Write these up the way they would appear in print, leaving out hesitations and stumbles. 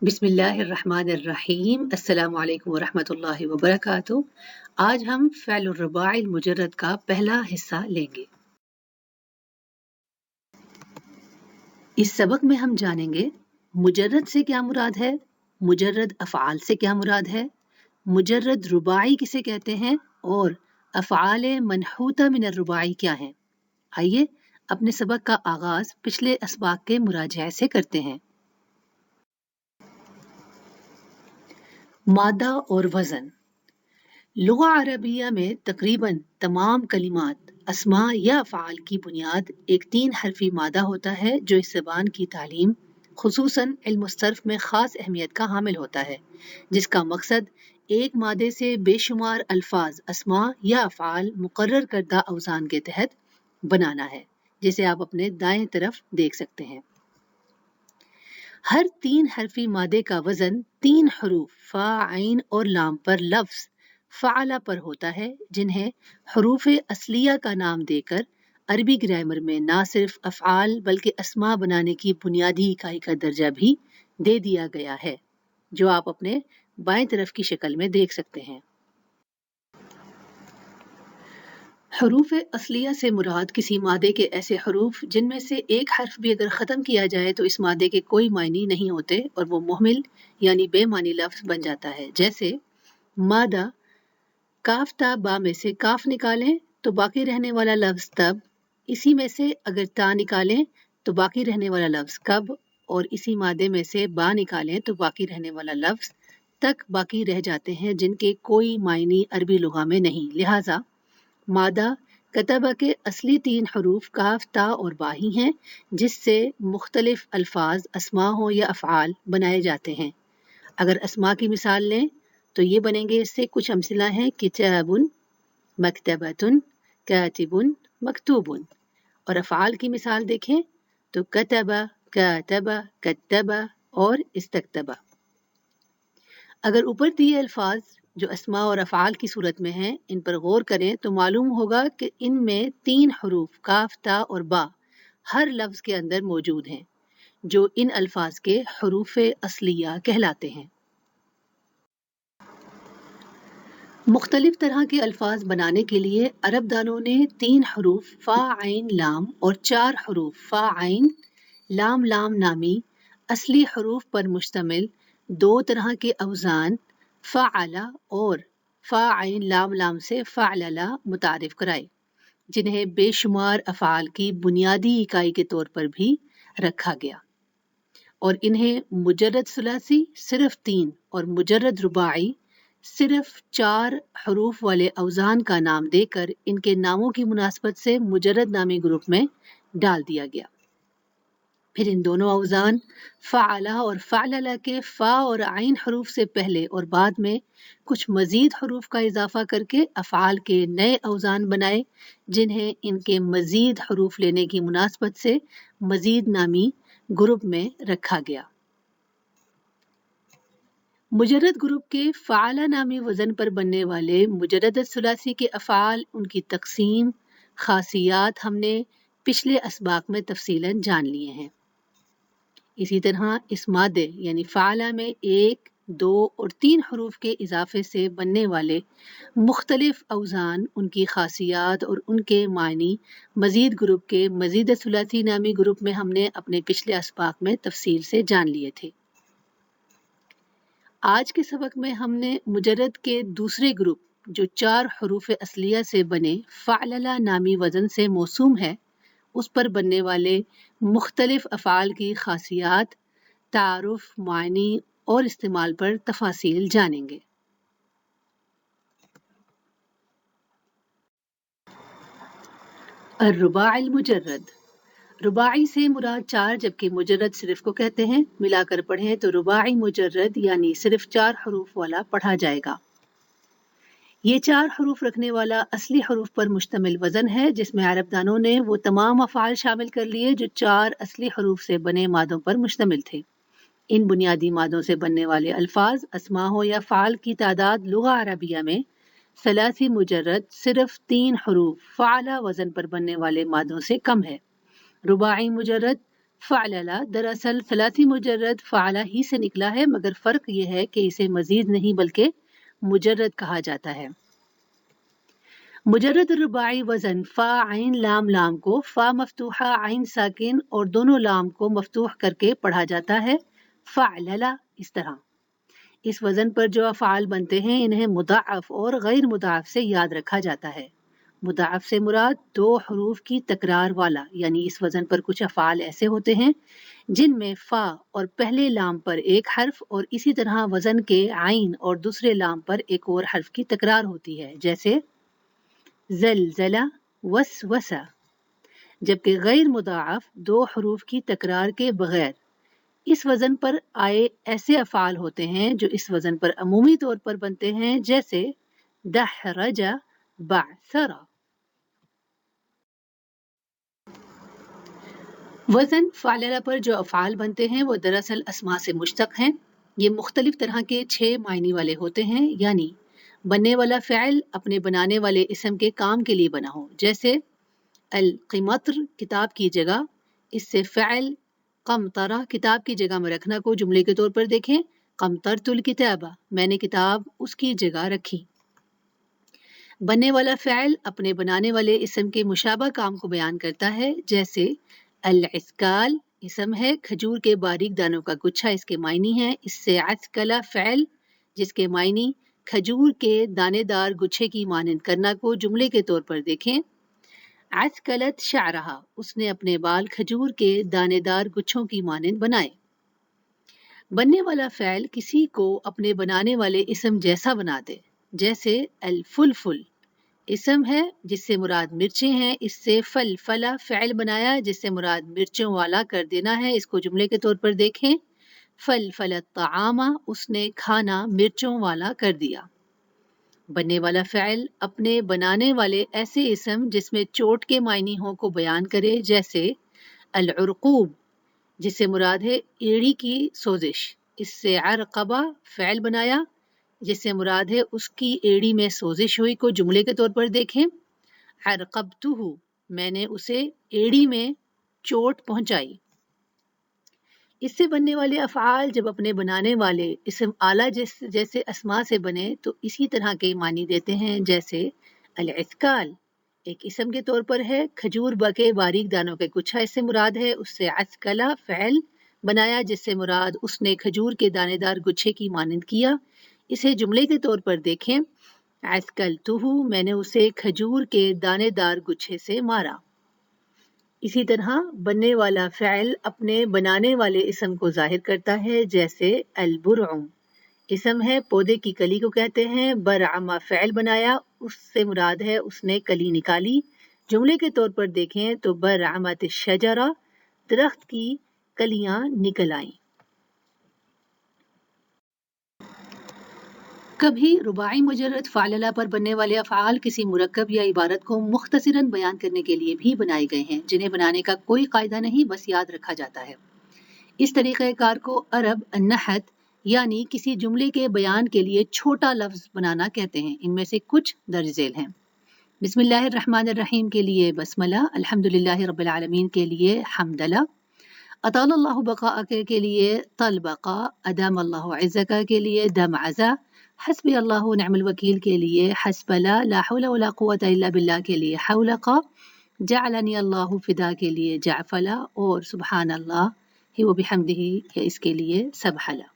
بسم اللہ الرحمن الرحیم۔ السلام علیکم ورحمۃ اللہ وبرکاتہ۔ آج ہم فعل الرباعی المجرد کا پہلا حصہ لیں گے۔ اس سبق میں ہم جانیں گے مجرد سے کیا مراد ہے، مجرد افعال سے کیا مراد ہے، مجرد رباعی کسے کہتے ہیں اور افعال منحوتہ من الرباعی کیا ہیں۔ آئیے اپنے سبق کا آغاز پچھلے اسباق کے مراجعے سے کرتے ہیں۔ مادہ اور وزن۔ لغہ عربیہ میں تقریباً تمام کلمات، اسماء یا افعال کی بنیاد ایک 3 حرفی مادہ ہوتا ہے جو اس زبان کی تعلیم خصوصاً علم الصرف میں خاص اہمیت کا حامل ہوتا ہے، جس کا مقصد ایک مادے سے بے شمار الفاظ، اسماء یا افعال مقرر کردہ اوزان کے تحت بنانا ہے، جسے آپ اپنے دائیں طرف دیکھ سکتے ہیں۔ ہر 3 حرفی مادے کا وزن 3 حروف فا، عین اور لام پر لفظ فعلا پر ہوتا ہے، جنہیں حروف اصلیہ کا نام دے کر عربی گرامر میں نہ صرف افعال بلکہ اسماء بنانے کی بنیادی اکائی کا درجہ بھی دے دیا گیا ہے، جو آپ اپنے بائیں طرف کی شکل میں دیکھ سکتے ہیں۔ حروف اصلیہ سے مراد کسی مادے کے ایسے حروف جن میں سے ایک حرف بھی اگر ختم کیا جائے تو اس مادے کے کوئی معنی نہیں ہوتے اور وہ مہمل یعنی بے معنی لفظ بن جاتا ہے۔ جیسے مادہ، کاف تا با میں سے کاف نکالیں تو باقی رہنے والا لفظ تب، اسی میں سے اگر تا نکالیں تو باقی رہنے والا لفظ کب، اور اسی مادے میں سے با نکالیں تو باقی رہنے والا لفظ تک باقی رہ جاتے ہیں، جن کے کوئی معنی عربی لغہ میں نہیں۔ لہٰذا مادہ کتبہ کے اصلی 3 حروف کاف تا اور با ہی ہیں، جس سے مختلف الفاظ، اسماء ہوں یا افعال بنائے جاتے ہیں۔ اگر اسماء کی مثال لیں تو یہ بنیں گے، اس سے کچھ امثلہ ہیں: کتاب، مکتبۃ، کاتب، مکتوب۔ اور افعال کی مثال دیکھیں تو کتبہ، کاتبہ، کتبہ اور استکتبہ۔ اگر اوپر دیے الفاظ جو اسماء اور افعال کی صورت میں ہیں ان پر غور کریں تو معلوم ہوگا کہ ان میں 3 حروف کاف تا اور با ہر لفظ کے اندر موجود ہیں، جو ان الفاظ کے حروف اصلیہ کہلاتے ہیں۔ مختلف طرح کے الفاظ بنانے کے لیے عرب دانوں نے 3 حروف فا، عین، لام اور 4 حروف فا، عین، لام، لام نامی اصلی حروف پر مشتمل 2 طرح کے اوزان فعلا اور فا، عین، لام، لام سے فعللا متعارف کرائے، جنہیں بے شمار افعال کی بنیادی اکائی کے طور پر بھی رکھا گیا، اور انہیں مجرد ثلاثی صرف 3 اور مجرد رباعی صرف 4 حروف والے اوزان کا نام دے کر ان کے ناموں کی مناسبت سے مجرد نامی گروپ میں ڈال دیا گیا۔ پھر ان دونوں اوزان فعلا اور فعللا کے فا اور عین حروف سے پہلے اور بعد میں کچھ مزید حروف کا اضافہ کر کے افعال کے نئے اوزان بنائے، جنہیں ان کے مزید حروف لینے کی مناسبت سے مزید نامی گروپ میں رکھا گیا۔ مجرد گروپ کے فعلا نامی وزن پر بننے والے مجرد ثلاثی کے افعال، ان کی تقسیم، خاصیات ہم نے پچھلے اسباق میں تفصیلاً جان لیے ہیں۔ اسی طرح اس مادے یعنی فعلا میں 1، 2 اور 3 حروف کے اضافے سے بننے والے مختلف اوزان، ان کی خاصیات اور ان کے معنی مزید گروپ کے مزید ثلاثی نامی گروپ میں ہم نے اپنے پچھلے اسباق میں تفصیل سے جان لیے تھے۔ آج کے سبق میں ہم نے مجرد کے دوسرے گروپ جو 4 حروف اصلیہ سے بنے فعللا نامی وزن سے موسوم ہے، اس پر بننے والے مختلف افعال کی خاصیات، تعارف، معنی اور استعمال پر تفاصیل جانیں گے۔ الرباعی المجرد۔ رباعی سے مراد 4 جبکہ مجرد صرف کو کہتے ہیں۔ ملا کر پڑھیں تو رباعی مجرد یعنی صرف 4 حروف والا پڑھا جائے گا۔ یہ 4 حروف رکھنے والا اصلی حروف پر مشتمل وزن ہے، جس میں عرب دانوں نے وہ تمام افعال شامل کر لیے جو 4 اصلی حروف سے بنے مادوں پر مشتمل تھے۔ ان بنیادی مادوں سے بننے والے الفاظ، اسماء ہو یا افعال کی تعداد لغہ عربیہ میں ثلاثی مجرد صرف 3 حروف فعلا وزن پر بننے والے مادوں سے کم ہے۔ رباعی مجرد فعللا دراصل ثلاثی مجرد فعلا ہی سے نکلا ہے، مگر فرق یہ ہے کہ اسے مزید نہیں بلکہ مجرد کہا جاتا ہے۔ مجرد الرباعی وزن فا عین لام لام کو فا مفتوحہ عین ساکن اور دونوں لام کو مفتوح کر کے پڑھا جاتا ہے، فعللا اس طرح۔ اس وزن پر جو افعال بنتے ہیں انہیں مضاعف اور غیر مضاعف سے یاد رکھا جاتا ہے۔ مضاعف سے مراد دو حروف کی تکرار والا، یعنی اس وزن پر کچھ افعال ایسے ہوتے ہیں جن میں فا اور پہلے لام پر ایک حرف اور اسی طرح وزن کے عین اور دوسرے لام پر ایک اور حرف کی تکرار ہوتی ہے، جیسے زلزلہ، وسوسہ۔ جبکہ غیر مضاعف دو حروف کی تکرار کے بغیر اس وزن پر آئے ایسے افعال ہوتے ہیں جو اس وزن پر عمومی طور پر بنتے ہیں، جیسے دحرج، بعثر۔ وزن فعللہ پر جو افعال بنتے ہیں وہ دراصل اسماء سے مشتق ہیں۔ یہ مختلف طرح کے 6 معنی والے ہوتے ہیں، یعنی بننے والا فعل اپنے بنانے والے اسم کے کام کے لیے بنا ہو، جیسے القمطر کتاب کی جگہ، اس سے فعل قمطرہ کتاب کی جگہ میں رکھنا کو جملے کے طور پر دیکھیں، قمطرت الکتابہ میں نے کتاب اس کی جگہ رکھی۔ بننے والا فعل اپنے بنانے والے اسم کے مشابہ کام کو بیان کرتا ہے، جیسے العسکال اسم ہے کھجور کے باریک دانوں کا گچھا، اس کے معنی ہے، اس سے عسکلا فعل جس کے معنی کھجور کے دانے دار گچھے کی مانند کرنا کو جملے کے طور پر دیکھیں، عسکلت شعرہا اس نے اپنے بال کھجور کے دانے دار گچھوں کی مانند بنائے۔ بننے والا فعل کسی کو اپنے بنانے والے اسم جیسا بنا دے، جیسے الفلفل اسم ہے جس سے مراد مرچیں ہیں، اس سے فلفلہ فعل بنایا جس سے مراد مرچوں والا کر دینا ہے، اس کو جملے کے طور پر دیکھیں، فلفل الطعام اس نے کھانا مرچوں والا کر دیا۔ بننے والا فعل اپنے بنانے والے ایسے اسم جس میں چوٹ کے معنی ہوں کو بیان کرے، جیسے العرقوب جس سے مراد ہے ایڑی کی سوزش، اس سے عرقبہ فعل بنایا جس سے مراد ہے اس کی ایڑی میں سوزش ہوئی کو جملے کے طور پر دیکھیں، عرقبتہ میں نے اسے ایڑی میں چوٹ پہنچائی۔ اس سے بننے والے افعال جب اپنے بنانے والے اسم اعلیٰ جیسے اسماء سے بنے تو اسی طرح کے معنی دیتے ہیں، جیسے العسکال ایک اسم کے طور پر ہے کھجور کے باریک دانوں کے گچھا، اس سے مراد ہے اس سے عسکلا فعل بنایا جس سے مراد اس نے کھجور کے دانے دار گچھے کی مانند کیا، اسے جملے کے طور پر دیکھیں، عسکلتہ میں نے اسے کھجور کے دانے دار گچھے سے مارا۔ اسی طرح بننے والا فعل اپنے بنانے والے اسم کو ظاہر کرتا ہے، جیسے البرعم اسم ہے پودے کی کلی کو کہتے ہیں، برعم فعل بنایا اس سے مراد ہے اس نے کلی نکالی، جملے کے طور پر دیکھیں تو برعمت الشجرہ درخت کی کلیاں نکل آئیں۔ کبھی رباعی مجرد فعللہ پر بننے والے افعال کسی مرکب یا عبارت کو مختصراً بیان کرنے کے لیے بھی بنائے گئے ہیں، جنہیں بنانے کا کوئی قاعدہ نہیں، بس یاد رکھا جاتا ہے۔ اس طریقہ کار کو عرب النحت یعنی کسی جملے کے بیان کے لیے چھوٹا لفظ بنانا کہتے ہیں۔ ان میں سے کچھ درج ذیل ہیں۔ بسم اللہ الرحمن الرحیم کے لیے بسملہ، الحمدللہ رب العالمین کے لیے حمدلہ، اطال اللہ بقاءک کے لیے طلبقا، ادام اللہ عزک کے لیے دمعزہ، حسبی اللہ نعم الوکیل کے لیے حسبلا، لا حول ولا قوة الا باللہ کے لیے حولقا، جعلنی اللہ فدا کے لیے جعفلا، اور سبحان اللہ ہی و بحمدہ اس کے لیے سبحلا۔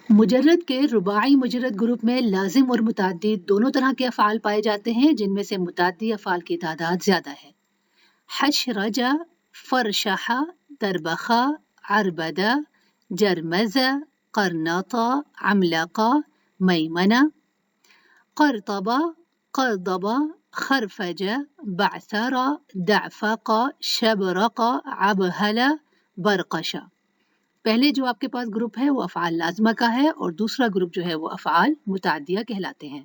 مجرد کے رباعی مجرد گروپ میں لازم اور متعدد دونوں طرح کے افعال پائے جاتے ہیں، جن میں سے متعدی افعال کی تعداد زیادہ ہے۔ حشرج، فرشح، دربخ، عربد، جرمز، قرنط، عملق، میمن، قرطب، قرضب، خرفج، بعثر، دعفق، شبرق، عبہل، برقش۔ پہلے جو آپ کے پاس گروپ ہے وہ افعال لازمہ کا ہے اور دوسرا گروپ جو ہے وہ افعال متعدیہ کہلاتے ہیں۔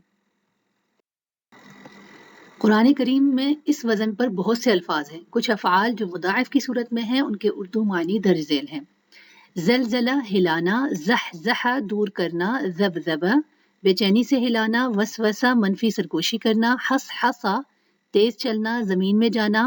قرآن کریم میں اس وزن پر بہت سے الفاظ ہیں۔ کچھ افعال جو مضاعف کی صورت میں ہیں ان کے اردو معنی درج ذیل ہیں۔ زلزلہ ہلانا، زحزح دور کرنا، ذبذبہ بے چینی سے ہلانا، وسوسہ منفی سرگوشی کرنا، حصحصہ تیز چلنا، زمین میں جانا،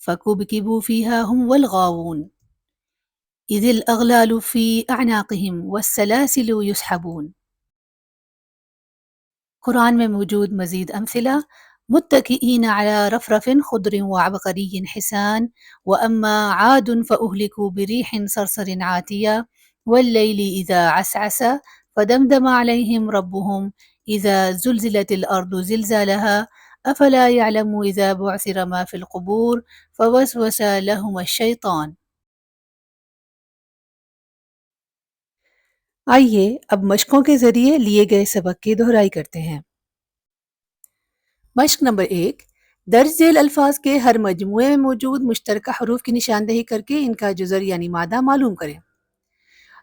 فكبكبوا فيها هم والغاوون إذ الأغلال في أعناقهم والسلاسل يسحبون۔ قرآن میں موجود مزید امثلہ، متكئين على رفرف خضر وعبقري حسان وأما عاد فأهلكوا بريح صرصر عاتية والليل إذا عسعس فدمدم عليهم ربهم إذا زلزلت الأرض زلزالها أفلا يعلم إذا بعثر ما في القبور فوسوس لهم الشيطان۔ آئیے اب مشقوں کے ذریعے لیے گئے سبق کی دہرائی کرتے ہیں۔ مشق نمبر 1، درج ذیل الفاظ کے ہر مجموعے میں موجود مشترکہ حروف کی نشاندہی کر کے ان کا جزر یعنی مادہ معلوم کریں۔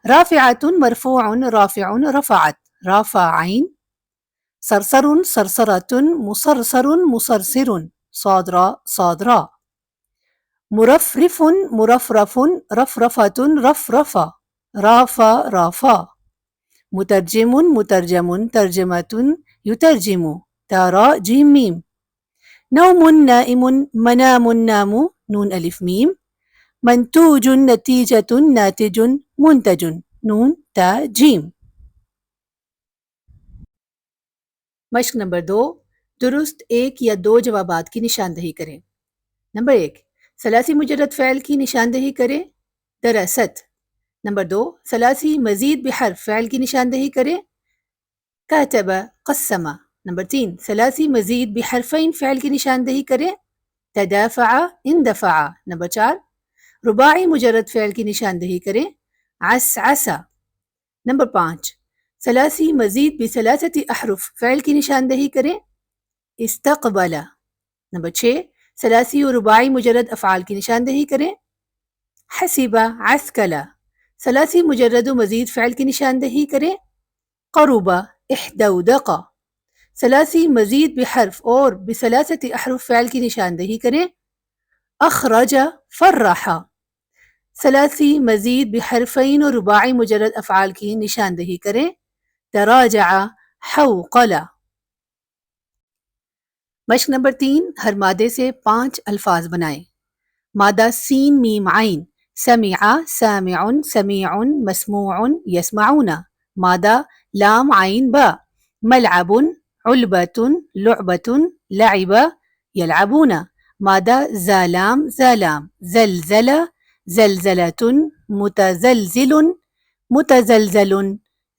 رافعۃ مرفوع رافع رفعت رافعین، صرصر صرصرۃ مصرصر مصرصر صادرا صادرا، مرفرف مرفرف رفرفۃ رفرفا رافا رافا، مترجم مترجم ترجمۃ یترجم تارا جیم میم، نوم نائم منام نام نون الف میم، منتوج نتیجۃ ناتج منتج نون تا جیم۔ مشق نمبر 2، درست ایک یا دو جوابات کی نشاندہی کریں۔ نمبر 1، ثلاثی مجرد فعل کی نشاندہی کریں، درست۔ نمبر 2، ثلاثی مزید بحرف فعل کی نشاندہی کریں، کاتب قسم۔ نمبر 3، ثلاثی مزید بحرفین فعل کی نشاندہی کریں، تدافع اندفع۔ نمبر 4، رباعی مجرد فعل کی نشاندہی کریں، عسعس۔ نمبر 5، ثلاثی مزید بثلاثت احرف فعل کی نشاندہی کریں، استقبل۔ نمبر 6، ثلاثی و رباعی مجرد افعال کی نشاندہی کریں، حسب عسکل۔ ثلاثی مجرد و مزید فعل کی نشاندہی کریں، قرب احدودق۔ ثلاثی مزید بحرف اور بثلاثت احرف فعل کی نشاندہی کریں، اخرج فرح۔ ثلاثی مزید بحرفین و رباعی مجرد افعال کی نشاندہی کریں، تراجع حوقل۔ مشق نمبر 3، ہر مادے سے 5 الفاظ بنائیں۔ مادہ سین میم عین، سمع سامع سمیع مسموع یسمعون۔ مادہ لام عین با، ملعب علبۃ لعبۃ لعب یلعبون۔ مادہ زالام زالام، زلزل زلزلۃ متزلزل متزلزل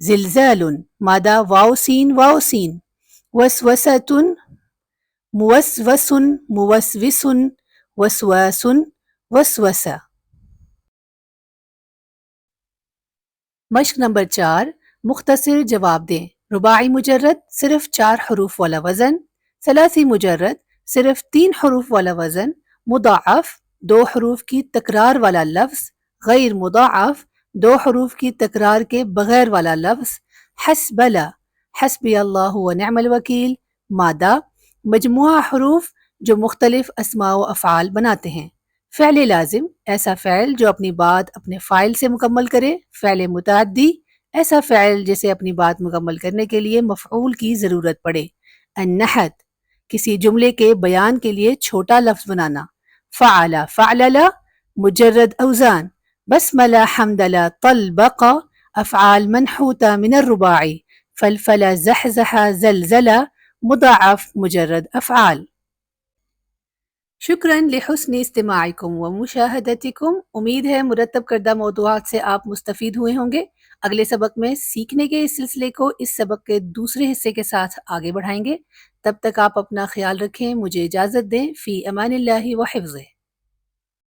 زلزال۔ مادہ واو سین واو سین، وسوسۃ موسوس موسوس وسواس وسوسہ۔ مشق نمبر 4، مختصر جواب دیں۔ رباعی مجرد صرف 4 حروف والا وزن، ثلاثی مجرد صرف 3 حروف والا وزن، مضاعف 2 حروف کی تکرار والا لفظ، غیر مضاعف 2 حروف کی تکرار کے بغیر والا لفظ، حسبلا حسبی اللہ و نعم الوکیل۔ مادہ مجموعہ حروف جو مختلف اسماء و افعال بناتے ہیں۔ فعل لازم، ایسا فعل جو اپنی بات اپنے فاعل سے مکمل کرے۔ فعل متعدی، ایسا فعل جسے اپنی بات مکمل کرنے کے لیے مفعول کی ضرورت پڑے۔ النحت، کسی جملے کے بیان کے لیے چھوٹا لفظ بنانا۔ فعل فعلل، مجرد اوزان، بسمل حمدل طلبق، افعال منحوتہ من الرباعی۔ فلفل زحزح زلزل، مضاعف مجرد افعال۔ شکراً لحسن استماعکم و مشاہدتکم، امید ہے مرتب کردہ موضوعات سے آپ مستفید ہوئے ہوں گے۔ اگلے سبق میں سیکھنے کے اس سلسلے کو اس سبق کے دوسرے حصے کے ساتھ آگے بڑھائیں گے۔ تب تک آپ اپنا خیال رکھیں، مجھے اجازت دیں، فی امان اللہ و حفظہ۔